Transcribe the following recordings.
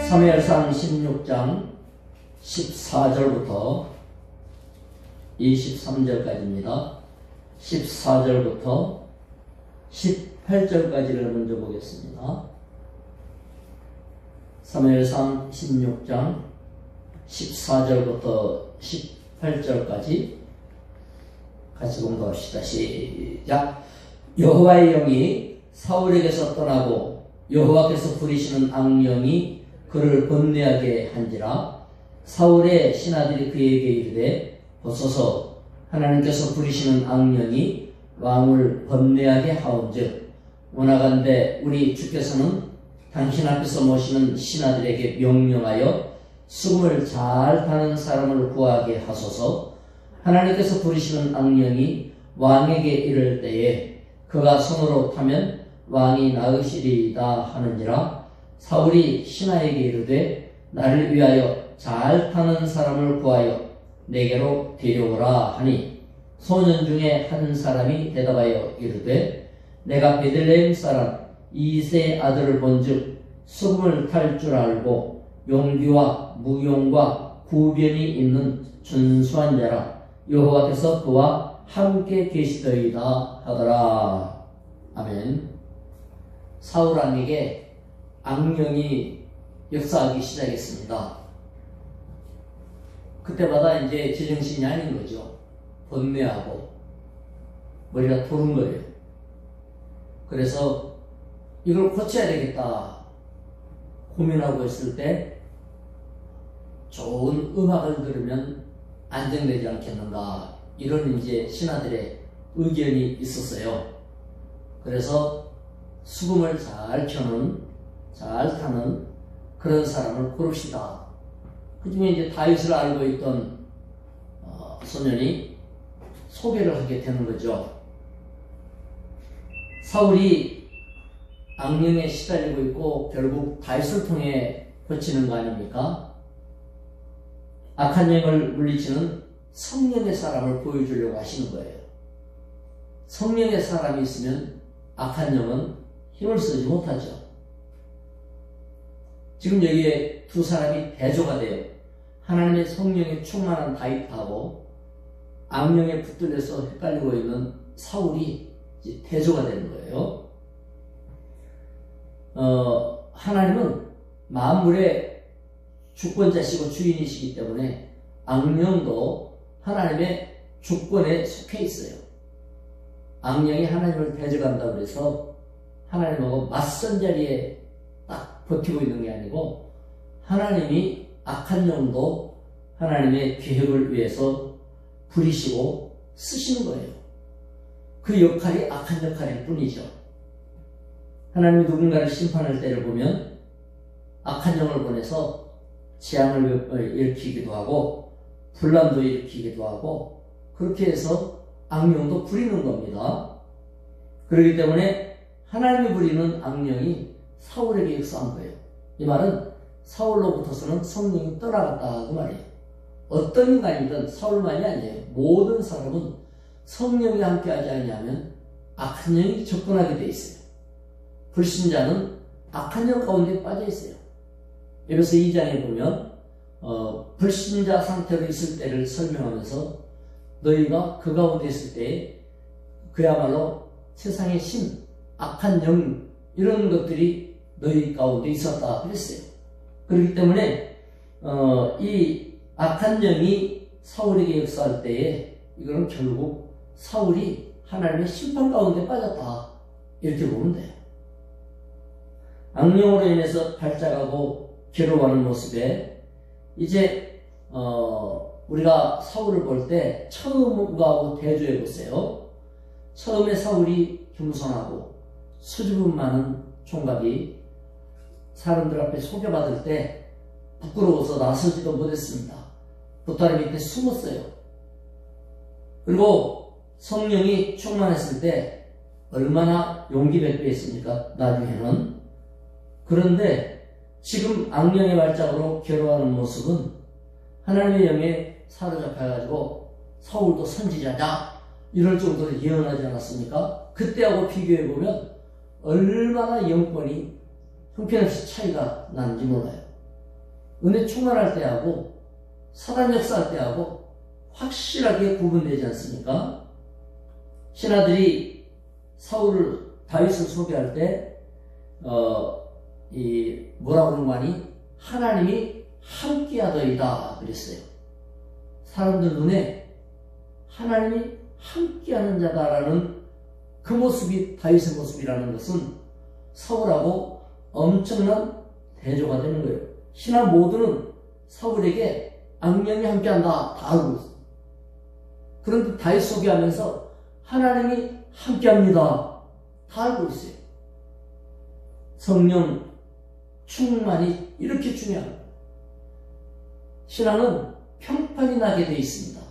사무엘상 16장 14절부터 23절까지입니다. 14절부터 18절까지를 먼저 보겠습니다. 사무엘상 16장 14절부터 18절까지 같이 공부합시다. 시작. 여호와의 영이 사울에게서 떠나고 여호와께서 부리시는 악령이 그를 번뇌하게 한지라. 사울의 신하들이 그에게 이르되 보소서, 하나님께서 부리시는 악령이 왕을 번뇌하게 하온즉 원하건대 우리 주께서는 당신 앞에서 모시는 신하들에게 명령하여 수금을 잘 타는 사람을 구하게 하소서. 하나님께서 부리시는 악령이 왕에게 이를 때에 그가 손으로 타면 왕이 나으시리이다 하느니라. 사울이 신하에게 이르되 나를 위하여 잘 타는 사람을 구하여 내게로 데려오라 하니, 소년 중에 한 사람이 대답하여 이르되 내가 베들레헴 사람 이새의 아들을 본즉 수금을 탈 줄 알고 용기와 무용과 구변이 있는 준수한 자라. 여호와께서 그와 함께 계시더이다 하더라. 아멘. 사울 왕에게 악령이 역사하기 시작했습니다. 그때마다 이제 제정신이 아닌 거죠. 번뇌하고 머리가 도는 거예요. 그래서 이걸 고쳐야 되겠다 고민하고 있을 때 좋은 음악을 들으면 안정되지 않겠는가, 이런 이제 신하들의 의견이 있었어요. 그래서 수금을 잘 켜는, 잘 타는 그런 사람을 고릅시다. 그 중에 이제 다윗을 알고 있던 소년이 소개를 하게 되는 거죠. 사울이 악령에 시달리고 있고 결국 다윗을 통해 고치는 거 아닙니까? 악한 영을 물리치는 성령의 사람을 보여주려고 하시는 거예요. 성령의 사람이 있으면 악한 영은 힘을 쓰지 못하죠. 지금 여기에 두 사람이 대조가 돼요. 하나님의 성령에 충만한 다윗하고 악령에 붙들려서 헷갈리고 있는 사울이 이제 대조가 되는 거예요. 하나님은 만물의 주권자시고 주인이시기 때문에 악령도 하나님의 주권에 속해 있어요. 악령이 하나님을 대적한다고 해서 하나님하고 맞선 자리에 딱 버티고 있는 게 아니고, 하나님이 악한 영도 하나님의 계획을 위해서 부리시고 쓰시는 거예요. 그 역할이 악한 역할일 뿐이죠. 하나님이 누군가를 심판할 때를 보면 악한 영을 보내서 재앙을 일으키기도 하고 분란도 일으키기도 하고 그렇게 해서 악령도 부리는 겁니다. 그렇기 때문에 하나님이 부리는 악령이 사울에게 역사한 거예요. 이 말은 사울로부터서는 성령이 떠나갔다 그 말이에요. 어떤 인간이든 사울만이 아니에요. 모든 사람은 성령이 함께하지 않으면 악한 영이 접근하게 돼 있어요. 불신자는 악한 영 가운데 빠져 있어요. 에베소 2장에 보면 불신자 상태로 있을 때를 설명하면서 너희가 그 가운데 있을 때에 그야말로 세상의 신, 악한 영 이런 것들이 너희 가운데 있었다 그랬어요. 그렇기 때문에 이 악한 영이 사울에게 역사할 때에 이거는 결국 사울이 하나님의 심판 가운데 빠졌다 이렇게 보면 돼요. 악령으로 인해서 발작하고 괴로워하는 모습에 이제 우리가 사울을 볼 때 처음하고 대조해 보세요. 처음에 사울이 겸손하고 수줍음 많은 총각이 사람들 앞에 소개받을 때 부끄러워서 나서지도 못했습니다. 보따리 밑에 숨었어요. 그리고 성령이 충만했을 때 얼마나 용기 백배했습니까? 나중에는. 그런데 지금 악령의 발작으로 괴로워하는 모습은 하나님의 영에 사로잡혀가지고 사울도 선지자다 이럴 정도로 예언하지 않았습니까? 그때하고 비교해보면 얼마나 영권이 형편없이 차이가 나는지 몰라요. 은혜 충만할 때하고 사단 역사할 때하고 확실하게 구분되지 않습니까? 신하들이 다윗을 소개할 때 뭐라고 하는 거 아니? 하나님이 함께하더이다 그랬어요. 사람들 눈에 하나님이 함께하는 자다라는 그 모습이 다윗의 모습이라는 것은 사울하고 엄청난 대조가 되는 거예요. 신하 모두는 사울에게 악령이 함께한다 다 알고 있어요. 그런데 다윗 소개하면서 하나님이 함께합니다 다 알고 있어요. 성령 충만이 이렇게 중요합니다. 신앙은 평판이 나게 되어 있습니다.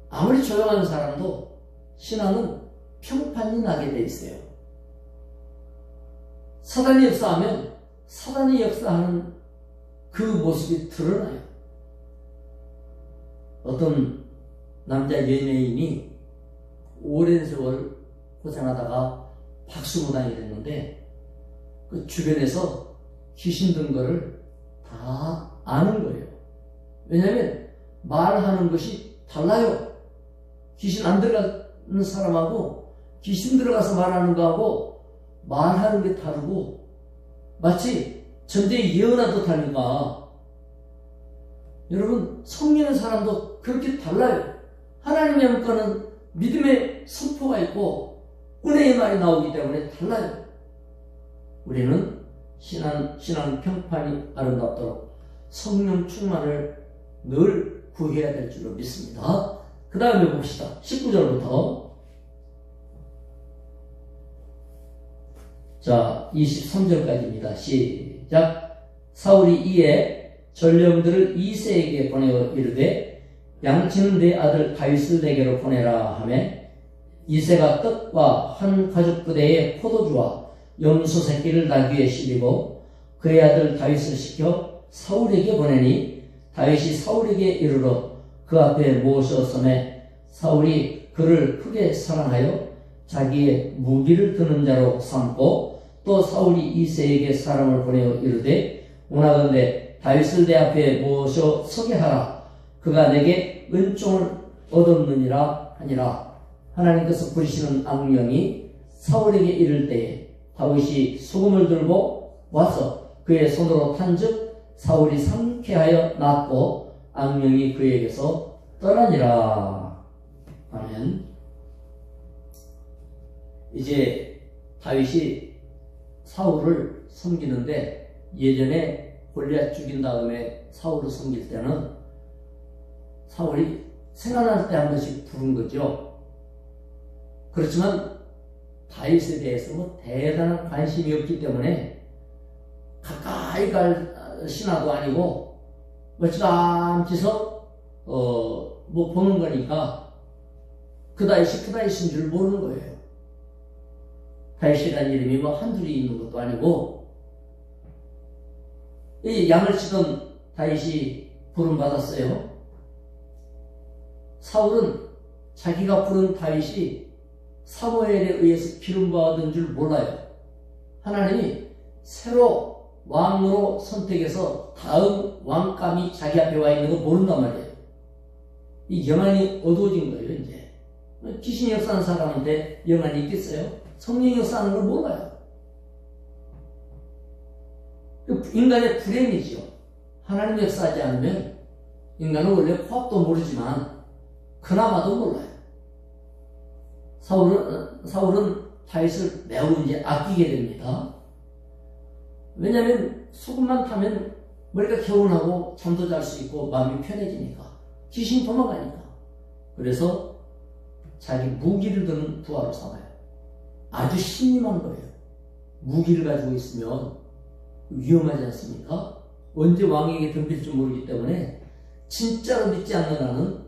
아무리 조용한 사람도 신앙은 평판이 나게 되어 있어요. 사단이 역사하면 사단이 역사하는 그 모습이 드러나요. 어떤 남자 연예인이 오랜 세월 고생하다가 박수무당이 됐는데 그 주변에서 귀신 든 거를 다 아는 거예요. 왜냐하면 말하는 것이 달라요. 귀신 안 들어가는 사람하고 귀신 들어가서 말하는 거하고 말하는 게 다르고 마치 전대의 예언와도 다르니까 여러분 성령의 사람도 그렇게 달라요. 하나님의 영과는 믿음의 선포가 있고 은혜의 말이 나오기 때문에 달라요. 우리는 신앙 평판이 아름답도록 성령 충만을 늘 구해야 될 줄로 믿습니다. 그 다음에 봅시다. 19절부터 자 23절까지입니다. 시작. 사울이 이에 전령들을 이새에게 보내어 이르되 양치는 내 아들 다윗을 내게로 보내라 하매 이새가 떡과 한 가죽 부대에 포도주와 염소 새끼를 나귀에 실리고 그의 아들 다윗을 시켜 사울에게 보내니 다윗이 사울에게 이르러 그 앞에 모셨음에 사울이 그를 크게 사랑하여 자기의 무기를 드는 자로 삼고 또 사울이 이새에게 사람을 보내어 이르되 원하건대 다윗을 내 앞에 모셔 서게 하라. 그가 내게 은총을 얻었느니라 하니라. 하나님께서 부리시는 악령이 사울에게 이를 때에 다윗이 수금을 들고 와서 그의 손으로 탄즉 사울이 상쾌하여 낫고 악령이 그에게서 떠나니라. 아멘. 이제 다윗이 사울을 섬기는데 예전에 골리앗 죽인 다음에 사울을 섬길 때는 사울이 생각날 때 한 번씩 부른 거죠. 그렇지만 다윗에 대해서 뭐 대단한 관심이 없기 때문에 가까이 갈 신하도 아니고 멀찌감치서 뭐 보는 거니까 그 다윗인 줄 모르는 거예요. 다윗이라는 이름이 뭐 한둘이 있는 것도 아니고 이 양을 치던 다윗이 부름받았어요. 사울은 자기가 부른 다윗이 사무엘에 의해서 기름받은 줄 몰라요. 하나님이 새로 왕으로 선택해서 다음 왕감이 자기 앞에 와 있는 거 모른단 말이에요. 이 영안이 어두워진 거예요. 이제 귀신이 역사하는 사람한테 영안이 있겠어요? 성령이 역사하는 걸 몰라요. 인간의 불행이죠. 하나님 역사하지 않으면 인간은 원래 코앞도 모르지만 그나마도 몰라요. 사울은 다윗을 매우 이제 아끼게 됩니다. 왜냐하면 소금만 타면 머리가 개운하고 잠도 잘 수 있고 마음이 편해지니까 귀신이 도망가니까. 그래서 자기 무기를 드는 부하로 삼아요. 아주 신임한 거예요. 무기를 가지고 있으면 위험하지 않습니까? 언제 왕에게 덤빌지 모르기 때문에 진짜로 믿지 않는 한은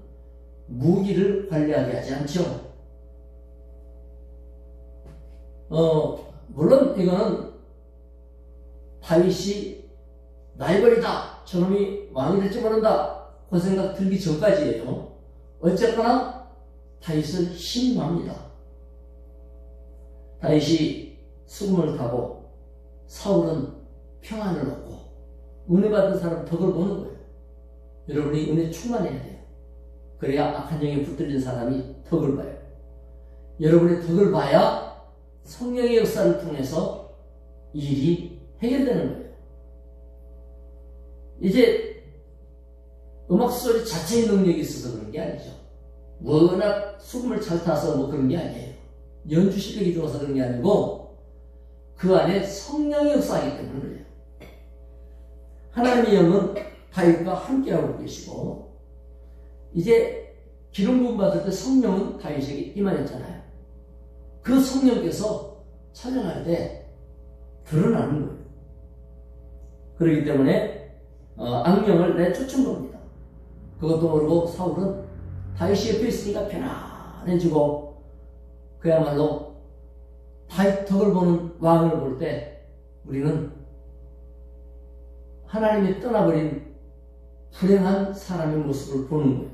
무기를 관리하게 하지 않죠. 물론 이거는 다윗이 라이벌이다, 저놈이 왕이 될지 모른다 그 생각 들기 전까지예요. 어쨌거나 다윗을 신임합니다. 다윗이 수금을 타고 사울은 평안을 얻고 은혜 받은 사람 덕을 보는 거예요. 여러분이 은혜 충만해야 돼요. 그래야 악한 영에 붙들린 사람이 덕을 봐요. 여러분의 덕을 봐야 성령의 역사를 통해서 일이 해결되는 거예요. 이제 음악 소리 자체의 능력이 있어서 그런 게 아니죠. 워낙 수금을 잘 타서 뭐 그런 게 아니에요. 연주 실력이 좋아서 그런 게 아니고 그 안에 성령의 역사이기 때문에 그래요. 하나님의 영은 다윗과 함께하고 계시고 이제 기름 부음 받을 때 성령은 다윗에게 임하였잖아요. 그 성령께서 찬양할 때 드러나는 거예요. 그렇기 때문에 악령을 내쫓은 겁니다. 그것도 모르고 사울은 다윗이 옆에 있으니까 편안해지고 그야말로 다윗 덕을 보는 왕을 볼 때 우리는 하나님이 떠나버린 불행한 사람의 모습을 보는 거예요.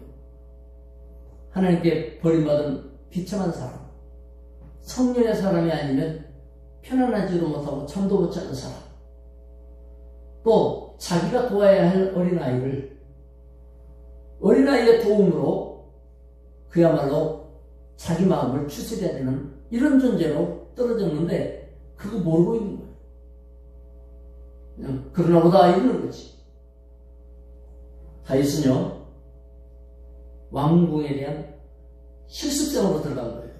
하나님께 버림받은 비참한 사람, 성령의 사람이 아니면 편안하지도 못하고 잠도 못 자는 사람, 또 자기가 도와야 할 어린아이의 도움으로 그야말로 자기 마음을 추스려야 되는 이런 존재로 떨어졌는데 그거 모르고 있는 거예요. 그냥 그러나 보다 이러는 거지. 다윗은요 왕궁에 대한 실습생으로 들어간 거예요.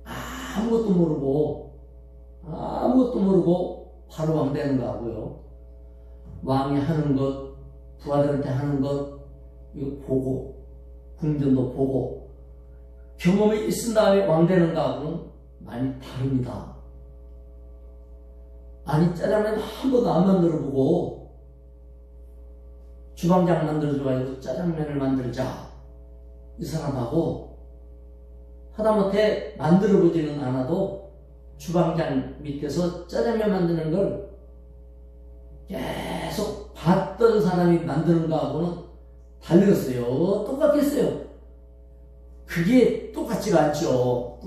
아무것도 모르고 바로 왕 되는 거 하고요. 왕이 하는 것, 부하들한테 하는 것 이거 보고 궁전도 보고 경험이 있은 다음에 왕 되는 거하고는 많이 다릅니다. 아니 짜장면 한 번도 안 만들어보고 주방장 만들어줘가지고 짜장면을 만들자 이 사람하고 하다못해 만들어보지는 않아도 주방장 밑에서 짜장면 만드는 걸 계속 봤던 사람이 만드는 거하고는 달렸어요. 똑같겠어요. 그게 똑같지가 않죠.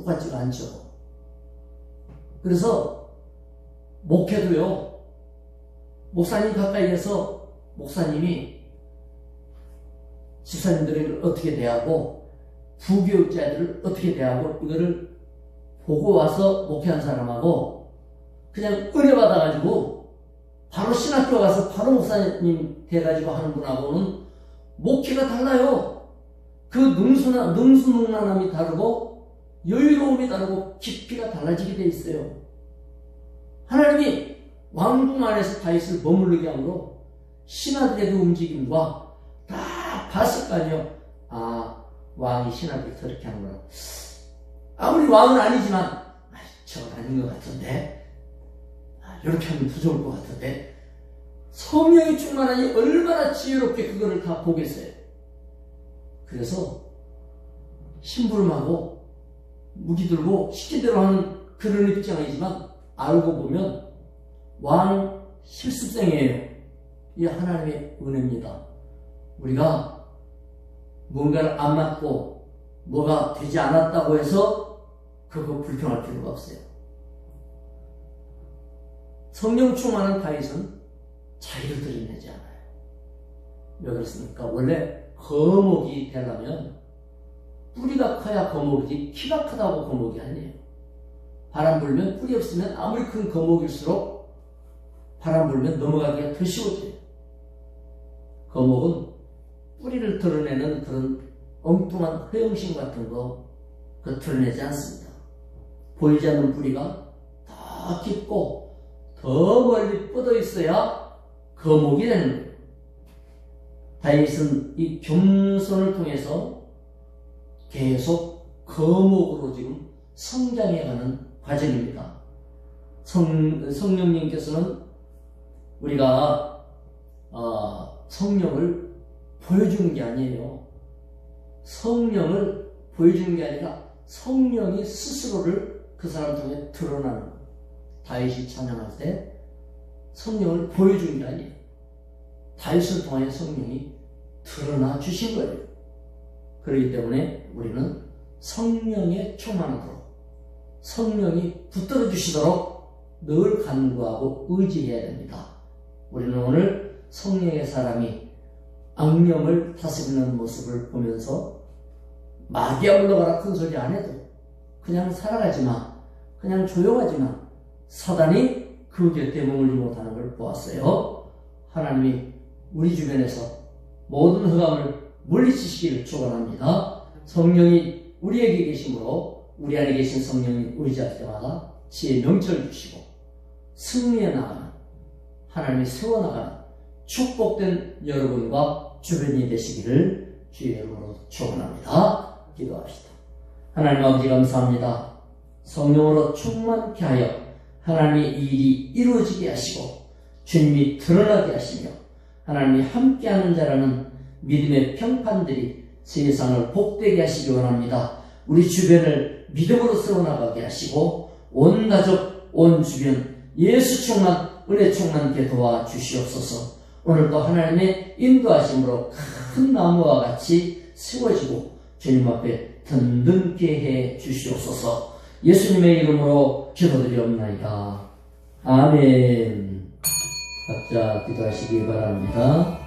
그래서 목회도요. 목사님 가까이에서 목사님이 집사님들을 어떻게 대하고 부교육자들을 어떻게 대하고 이거를 보고 와서 목회한 사람하고 그냥 은혜 받아가지고 바로 신학교 가서 바로 목사님 돼가지고 하는 분하고는 목회가 달라요. 그 능수능란함이 다르고 여유로움이 다르고 깊이가 달라지게 돼 있어요. 하나님이 왕궁 안에서 다윗을 머무르게 함으로 신하들의 그 움직임과 다 봤을 거 아니에요. 아, 왕이 신하들 저렇게 하는구나. 아무리 왕은 아니지만 저건 아닌 것 같은데 이렇게 하면 더 좋을 것 같은데 성령이 충만하니 얼마나 지혜롭게 그거를 다 보겠어요. 그래서 심부름하고 무기 들고 시키대로 하는 그런 입장이지만 알고 보면 왕 실습생이에요. 이게 하나님의 은혜입니다. 우리가 뭔가를 안 맞고 뭐가 되지 않았다고 해서 그거 불평할 필요가 없어요. 성령 충만한 다윗은 자기를 드러내지 않아요. 왜 그렇습니까? 원래 거목이 되려면 뿌리가 커야 거목이지 키가 크다고 거목이 아니에요. 바람 불면 뿌리 없으면 아무리 큰 거목일수록 바람 불면 넘어가기가 더 쉬워져요. 거목은 뿌리를 드러내는 그런 엉뚱한 허영심 같은 거 그거 드러내지 않습니다. 보이지 않는 뿌리가 더 깊고 더 멀리 뻗어 있어야 거목이 되는 거예요. 다윗은 이 겸손을 통해서 계속 거목으로 지금 성장해가는 과정입니다. 성령님께서는 우리가 성령을 보여주는 게 아니에요. 성령을 보여주는 게 아니라 성령이 스스로를 그 사람 통해 드러나는 거예요. 다윗이 찬양할 때 성령을 보여주는 게 아니에요. 다윗을 통해 성령이 드러나 주신 거예요. 그렇기 때문에 우리는 성령의 충만함으로 성령이 붙들어 주시도록 늘 간구하고 의지해야 됩니다. 우리는 오늘 성령의 사람이 악령을 다스리는 모습을 보면서 마귀야 물러가라 큰 소리 안 해도 그냥 살아가지 마, 그냥 조용하지 마, 사단이 그 곁에 머물지 못하는 걸 보았어요. 하나님이 우리 주변에서 모든 흑암을 물리치시기를 축원합니다. 성령이 우리에게 계심으로 우리 안에 계신 성령이 의지할 때마다 지혜 명철 주시고 승리해 나가는, 하나님이 세워나가는 축복된 여러분과 주변이 되시기를 주의 이름으로 축원합니다. 기도합시다. 하나님 아버지 감사합니다. 성령으로 충만케 하여 하나님의 일이 이루어지게 하시고 주님이 드러나게 하시며 하나님이 함께하는 자라는 믿음의 평판들이 세상을 복되게 하시기 원합니다. 우리 주변을 믿음으로 세워나가게 하시고 온 가족, 온 주변 예수 충만, 은혜 충만케 도와주시옵소서. 오늘도 하나님의 인도하심으로 큰 나무와 같이 세워지고 주님 앞에 든든케 해 주시옵소서. 예수님의 이름으로 기도드리옵나이다. 아멘. 각자 기도하시기 바랍니다.